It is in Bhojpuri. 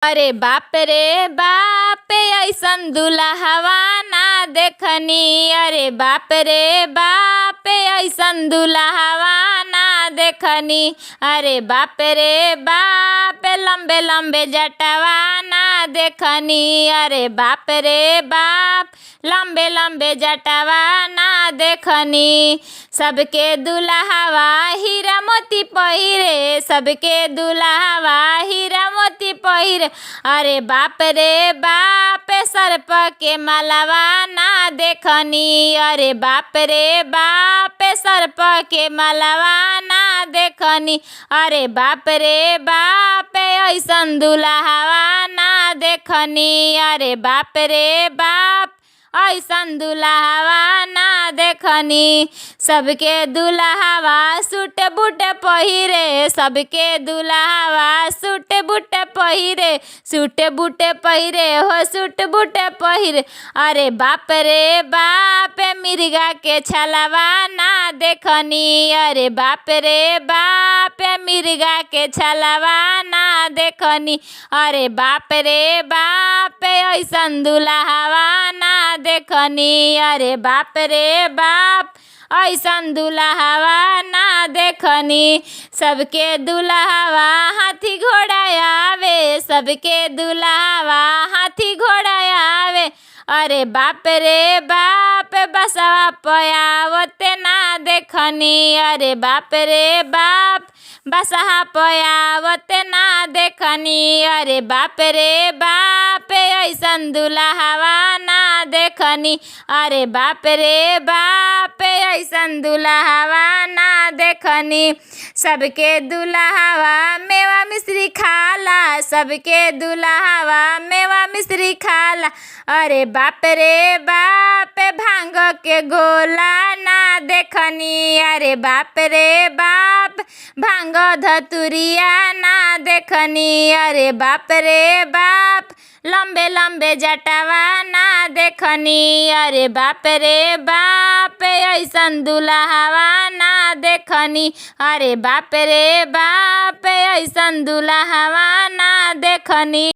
अरे बाप रे बाप ऐसन दुल्हवा ना देखनी। अरे बाप रे बाप ऐसन दुल्हवा ना देखनी। अरे बाप रे बाप लंबे लंबे जटवा ना देखनी। अरे बाप रे बाप लंबे लंबे जटवा ना देखनी। सबके दुल्हवा हीरा मोती पहिरे, सबके दुल्हवा हीरा मोती पहिरे। अरे बाप रे बाप सर्प के मालावा ना देखनी। अरे बाप रे बाप सर्प के मालावा ना देखनी। अरे बाप रे बाप ऐसन दुल्हवा ना देखनी। अरे बाप रे बाप ऐसन दुल्हवा ना देखनी। सबके दुल्हवा सूट बूट पहिरे, सबके दुल्हवा सूट बूट पहिरे, सूट बूट पहिरे हो सूट बूट पहिरे। अरे बाप रे बाप मिर्गा के छलवा ना देखनी। अरे बाप रे बाप मिर्गा के छलवा ना देखनी। अरे बाप रे बाप ऐसन दुल्हवा ना देखनी। अरे बाप रे बाप ऐसन दुल्हवा ना देखनी। सबके दुल्हवा हाथी घोड़ा आवे, सबके दुल्हवा हाथी घोड़ा आवे। अरे बाप रे बाप बसवा पयावते ना देखनी। अरे बाप रे बाप बसहा पयावते ना देखनी। अरे बाप रे बाप ऐसन दुल्हवा ना देखनी। अरे बाप रे बाप ऐसन दुल्हवा ना देखनी। सबके दुल्हवा मेवा मिश्री खाला, सबके दुल्हवा मेवा मिश्री खाला। अरे बाप रे बाप भांग के गोला ना देखनी। अरे बाप रे बाप भांग धतुरिया ना देखनी। अरे बाप रे बाप लंबे लंबे जटवा ना देखनी। अरे बाप रे बाप ऐसन दुल्हवा ना देखनी। अरे बाप रे बाप ऐसन दुल्हवा ना देखनी।